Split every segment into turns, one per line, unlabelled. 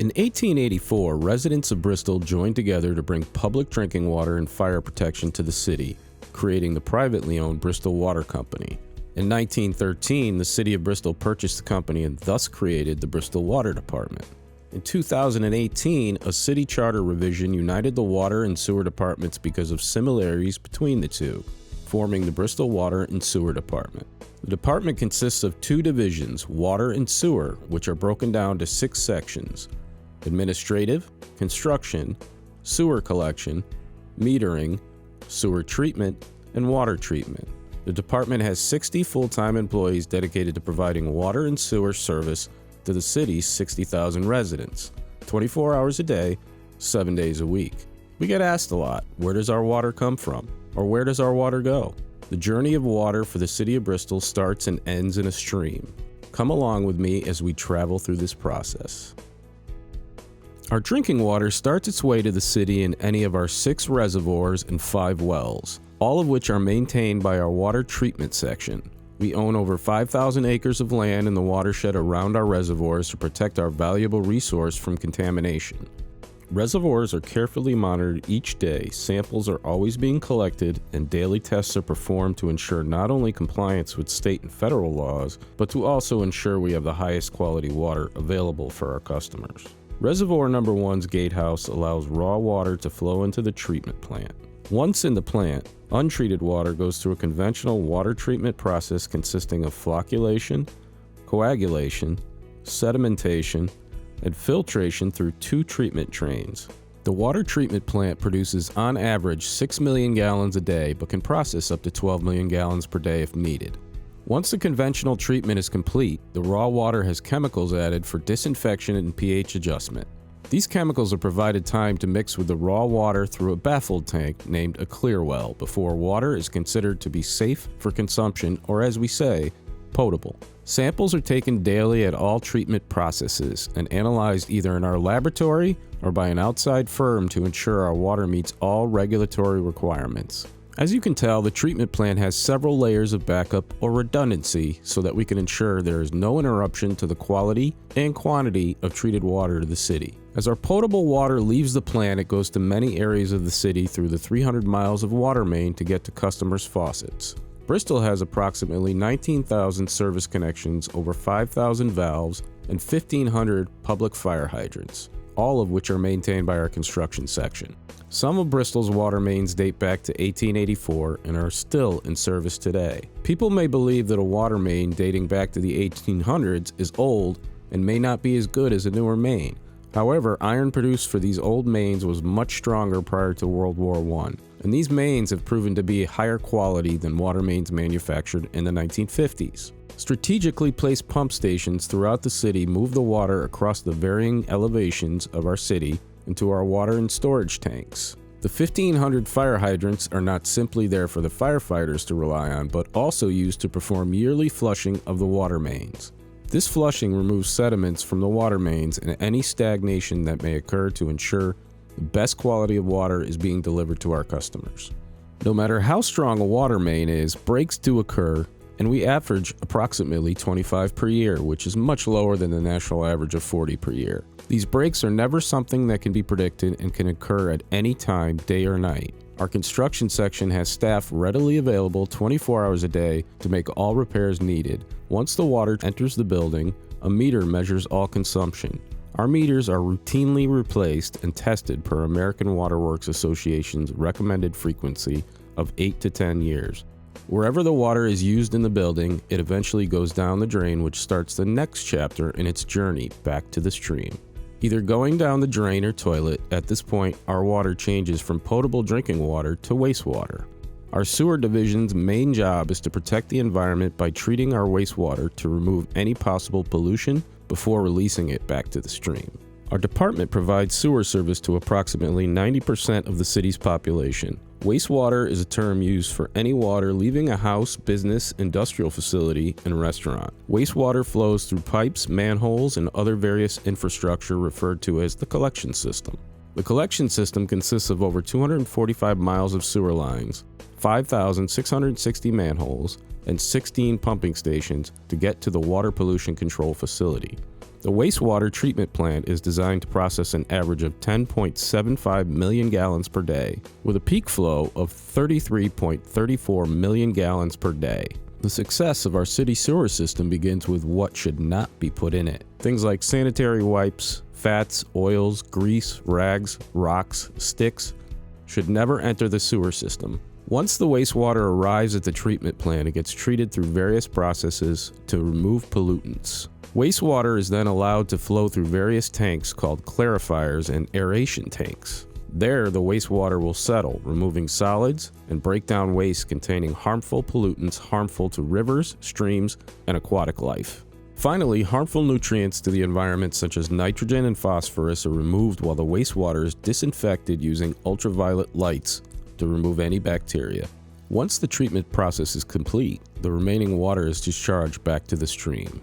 In 1884, residents of Bristol joined together to bring public drinking water and fire protection to the city, creating the privately owned Bristol Water Company. In 1913, the city of Bristol purchased the company and thus created the Bristol Water Department. In 2018, a city charter revision united the water and sewer departments because of similarities between the two, forming the Bristol Water and Sewer Department. The department consists of two divisions, water and sewer, which are broken down to 6 sections: administrative, construction, sewer collection, metering, sewer treatment, and water treatment. The department has 60 full-time employees dedicated to providing water and sewer service to the city's 60,000 residents, 24 hours a day, 7 days a week. We get asked a lot, where does our water come from? Or where does our water go? The journey of water for the city of Bristol starts and ends in a stream. Come along with me as we travel through this process. Our drinking water starts its way to the city in any of our 6 reservoirs and 5 wells, all of which are maintained by our water treatment section. We own over 5,000 acres of land in the watershed around our reservoirs to protect our valuable resource from contamination. Reservoirs are carefully monitored each day, samples are always being collected, and daily tests are performed to ensure not only compliance with state and federal laws, but to also ensure we have the highest quality water available for our customers. Reservoir number 1's gatehouse allows raw water to flow into the treatment plant. Once in the plant, untreated water goes through a conventional water treatment process consisting of flocculation, coagulation, sedimentation, and filtration through 2 treatment trains. The water treatment plant produces on average 6 million gallons a day, but can process up to 12 million gallons per day if needed. Once the conventional treatment is complete, the raw water has chemicals added for disinfection and pH adjustment. These chemicals are provided time to mix with the raw water through a baffled tank named a clear well before water is considered to be safe for consumption, or as we say, potable. Samples are taken daily at all treatment processes and analyzed either in our laboratory or by an outside firm to ensure our water meets all regulatory requirements. As you can tell, the treatment plant has several layers of backup or redundancy so that we can ensure there is no interruption to the quality and quantity of treated water to the city. As our potable water leaves the plant, it goes to many areas of the city through the 300 miles of water main to get to customers' faucets. Bristol has approximately 19,000 service connections, over 5,000 valves, and 1,500 public fire hydrants, all of which are maintained by our construction section. Some of Bristol's water mains date back to 1884 and are still in service today. People may believe that a water main dating back to the 1800s is old and may not be as good as a newer main. However, iron produced for these old mains was much stronger prior to World War I, and these mains have proven to be higher quality than water mains manufactured in the 1950s. Strategically placed pump stations throughout the city move the water across the varying elevations of our city into our water and storage tanks. The 1,500 fire hydrants are not simply there for the firefighters to rely on, but also used to perform yearly flushing of the water mains. This flushing removes sediments from the water mains and any stagnation that may occur to ensure the best quality of water is being delivered to our customers. No matter how strong a water main is, breaks do occur, and we average approximately 25 per year, which is much lower than the national average of 40 per year. These breaks are never something that can be predicted and can occur at any time, day or night. Our construction section has staff readily available 24 hours a day to make all repairs needed. Once the water enters the building, a meter measures all consumption. Our meters are routinely replaced and tested per American Water Works Association's recommended frequency of 8 to 10 years. Wherever the water is used in the building, it eventually goes down the drain, which starts the next chapter in its journey back to the stream. Either going down the drain or toilet, at this point our water changes from potable drinking water to wastewater. Our sewer division's main job is to protect the environment by treating our wastewater to remove any possible pollution before releasing it back to the stream. Our department provides sewer service to approximately 90% of the city's population. Wastewater is a term used for any water leaving a house, business, industrial facility, and restaurant. Wastewater flows through pipes, manholes, and other various infrastructure referred to as the collection system. The collection system consists of over 245 miles of sewer lines, 5,660 manholes, and 16 pumping stations to get to the water pollution control facility. The wastewater treatment plant is designed to process an average of 10.75 million gallons per day, with a peak flow of 33.34 million gallons per day. The success of our city sewer system begins with what should not be put in it. Things like sanitary wipes, fats, oils, grease, rags, rocks, sticks should never enter the sewer system. Once the wastewater arrives at the treatment plant, it gets treated through various processes to remove pollutants. Wastewater is then allowed to flow through various tanks called clarifiers and aeration tanks. There, the wastewater will settle, removing solids and break down waste containing harmful pollutants harmful to rivers, streams, and aquatic life. Finally, harmful nutrients to the environment such as nitrogen and phosphorus are removed while the wastewater is disinfected using ultraviolet lights to remove any bacteria. Once the treatment process is complete, the remaining water is discharged back to the stream.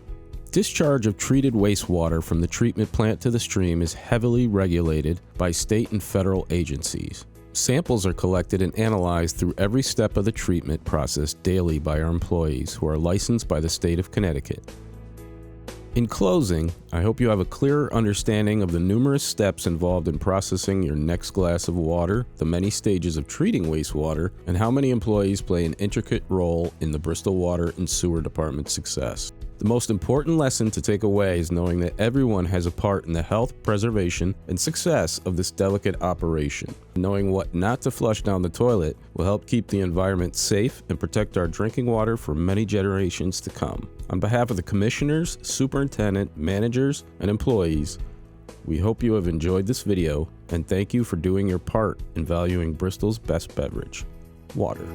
Discharge of treated wastewater from the treatment plant to the stream is heavily regulated by state and federal agencies. Samples are collected and analyzed through every step of the treatment process daily by our employees who are licensed by the state of Connecticut. In closing, I hope you have a clearer understanding of the numerous steps involved in processing your next glass of water, the many stages of treating wastewater, and how many employees play an intricate role in the Bristol Water and Sewer Department's success. The most important lesson to take away is knowing that everyone has a part in the health, preservation, and success of this delicate operation. Knowing what not to flush down the toilet will help keep the environment safe and protect our drinking water for many generations to come. On behalf of the commissioners, superintendent, managers, and employees, we hope you have enjoyed this video, and thank you for doing your part in valuing Bristol's best beverage, water.